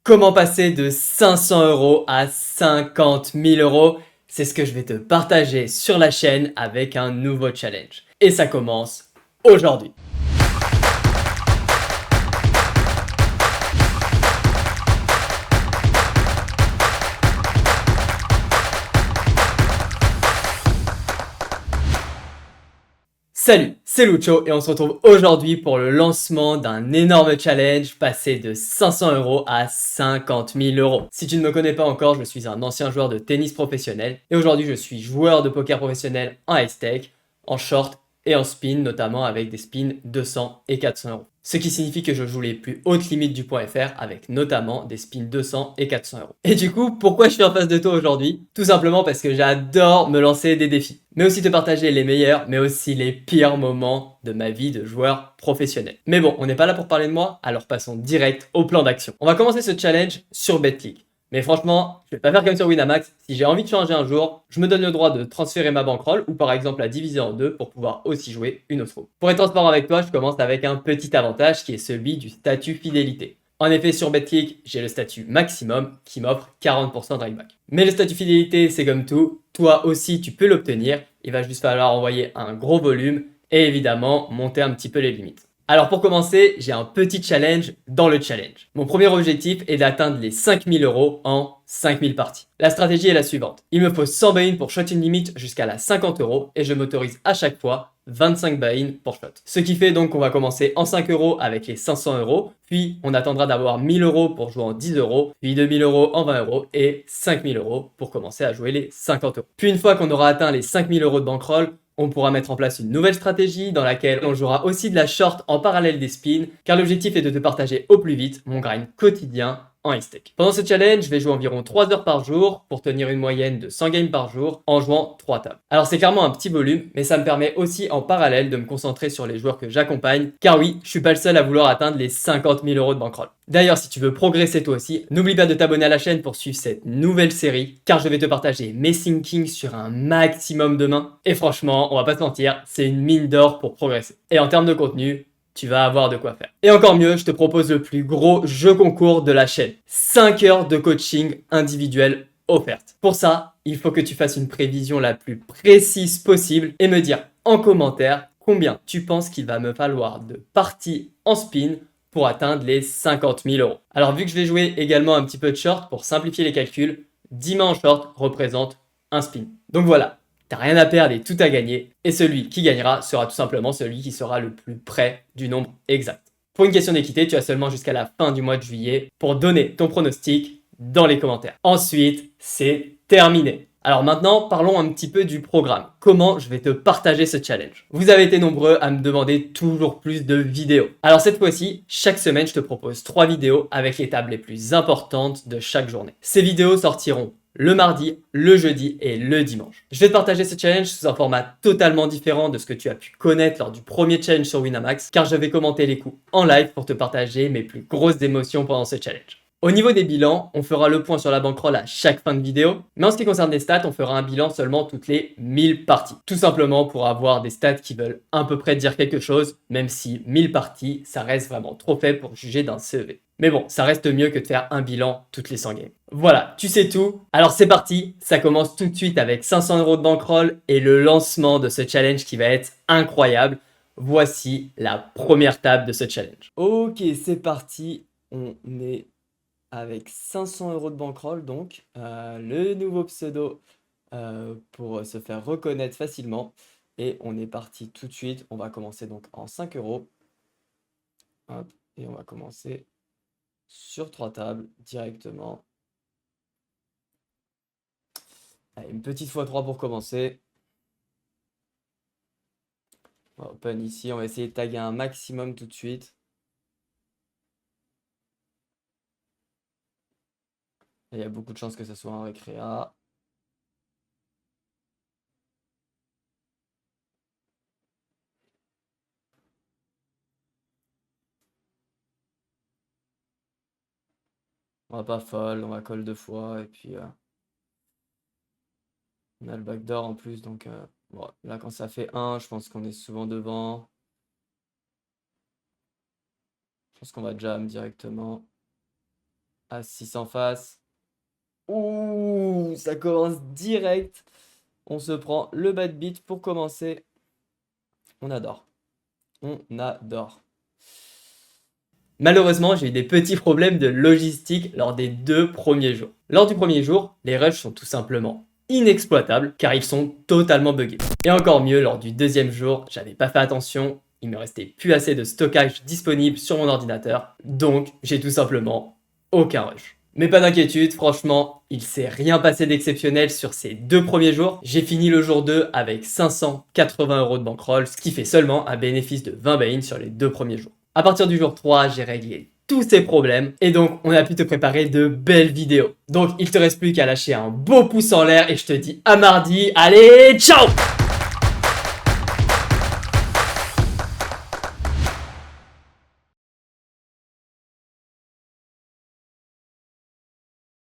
Comment passer de 500 € à 50 000 €? C'est ce que je vais te partager sur la chaîne avec un nouveau challenge. Et ça commence aujourd'hui. Salut, c'est Lucho et on se retrouve aujourd'hui pour le lancement d'un énorme challenge passé de 500 € à 50 000 €. Si tu ne me connais pas encore, je suis un ancien joueur de tennis professionnel et aujourd'hui je suis joueur de poker professionnel en high-stake, en short et en spin, notamment avec des spins 200 et 400 €. Ce qui signifie que je joue les plus hautes limites du point FR avec notamment des spins 200 et 400 €. Et du coup, pourquoi je suis en face de toi aujourd'hui? Tout simplement parce que j'adore me lancer des défis, mais aussi te partager les meilleurs, mais aussi les pires moments de ma vie de joueur professionnel. Mais bon, on n'est pas là pour parler de moi, alors passons direct au plan d'action. On va commencer ce challenge sur BetClick. Mais franchement, je vais pas faire comme sur Winamax. Si j'ai envie de changer un jour, je me donne le droit de transférer ma bankroll ou par exemple la diviser en deux pour pouvoir aussi jouer une autre fois. Pour être transparent avec toi, je commence avec un petit avantage qui est celui du statut fidélité. En effet, sur BetClick, j'ai le statut maximum qui m'offre 40% de rakeback. Mais le statut fidélité, c'est comme tout. Toi aussi, tu peux l'obtenir. Il va juste falloir envoyer un gros volume et évidemment monter un petit peu les limites. Alors pour commencer, j'ai un petit challenge dans le challenge. Mon premier objectif est d'atteindre les 5000 € en 5000 parties. La stratégie est la suivante. Il me faut 100 buy-in pour shot une limite jusqu'à la 50 € et je m'autorise à chaque fois 25 buy-in pour shot. Ce qui fait donc qu'on va commencer en 5 € avec les 500 €, puis on attendra d'avoir 1000 € pour jouer en 10 €, puis 2000 € en 20 € et 5000 € pour commencer à jouer les 50 €. Puis une fois qu'on aura atteint les 5000 € de bankroll, on pourra mettre en place une nouvelle stratégie dans laquelle on jouera aussi de la short en parallèle des spins, car l'objectif est de te partager au plus vite mon grind quotidien en high-stake. Pendant ce challenge, je vais jouer environ 3 heures par jour pour tenir une moyenne de 100 games par jour en jouant 3 tables. Alors c'est clairement un petit volume, mais ça me permet aussi en parallèle de me concentrer sur les joueurs que j'accompagne, car oui, je suis pas le seul à vouloir atteindre les 50 000 € de bankroll. D'ailleurs, si tu veux progresser toi aussi, n'oublie pas de t'abonner à la chaîne pour suivre cette nouvelle série, car je vais te partager mes thinkings sur un maximum de mains. Et franchement, on va pas se mentir, c'est une mine d'or pour progresser. Et en termes de contenu, tu vas avoir de quoi faire. Et encore mieux, je te propose le plus gros jeu concours de la chaîne. 5 heures de coaching individuel offerte. Pour ça, il faut que tu fasses une prévision la plus précise possible et me dire en commentaire combien tu penses qu'il va me falloir de parties en spin pour atteindre les 50 000 €. Alors vu que je vais jouer également un petit peu de short pour simplifier les calculs, 10 mains en short représentent un spin. Donc voilà. T'as rien à perdre et tout à gagner, et celui qui gagnera sera tout simplement celui qui sera le plus près du nombre exact. Pour une question d'équité, tu as seulement jusqu'à la fin du mois de juillet pour donner ton pronostic dans les commentaires. Ensuite, c'est terminé. Alors maintenant, parlons un petit peu du programme. Comment je vais te partager ce challenge? Vous avez été nombreux à me demander toujours plus de vidéos. Alors cette fois-ci, chaque semaine, je te propose 3 vidéos avec les tables les plus importantes de chaque journée. Ces vidéos sortiront le mardi, le jeudi et le dimanche. Je vais te partager ce challenge sous un format totalement différent de ce que tu as pu connaître lors du premier challenge sur Winamax, car je vais commenter les coups en live pour te partager mes plus grosses émotions pendant ce challenge. Au niveau des bilans, on fera le point sur la bankroll à chaque fin de vidéo, mais en ce qui concerne les stats, on fera un bilan seulement toutes les 1000 parties. Tout simplement pour avoir des stats qui veulent à peu près dire quelque chose, même si 1000 parties, ça reste vraiment trop faible pour juger d'un CEV. Mais bon, ça reste mieux que de faire un bilan toutes les 100 games. Voilà, tu sais tout. Alors c'est parti, ça commence tout de suite avec 500 € de bankroll et le lancement de ce challenge qui va être incroyable. Voici la première table de ce challenge. Ok, c'est parti. On est avec 500 € de bankroll, donc le nouveau pseudo pour se faire reconnaître facilement. Et on est parti tout de suite. On va commencer donc en 5 €. Hop, et on va commencer sur 3 tables directement. Allez, une petite fois 3 pour commencer. On va open ici, on va essayer de taguer un maximum tout de suite. Et il y a beaucoup de chances que ce soit un récréa. On va pas fold, on va call 2 fois et puis on a le backdoor en plus, donc bon, là quand ça fait 1, je pense qu'on est souvent devant. Je pense qu'on va jam directement. à 600 faces. Ouh, ça commence direct. On se prend le bad beat pour commencer. On adore. On adore. Malheureusement, j'ai eu des petits problèmes de logistique lors des 2 premiers jours. Lors du premier jour, les rushs sont tout simplement inexploitables car ils sont totalement buggés. Et encore mieux, lors du deuxième jour, j'avais pas fait attention, il me restait plus assez de stockage disponible sur mon ordinateur, donc j'ai tout simplement aucun rush. Mais pas d'inquiétude, franchement, il s'est rien passé d'exceptionnel sur ces 2 premiers jours. J'ai fini le jour 2 avec 580 € de bankroll, ce qui fait seulement un bénéfice de 20 buy-in sur les 2 premiers jours. À partir du jour 3, j'ai réglé tous ces problèmes et donc on a pu te préparer de belles vidéos. Donc il te reste plus qu'à lâcher un beau pouce en l'air et je te dis à mardi. Allez, ciao!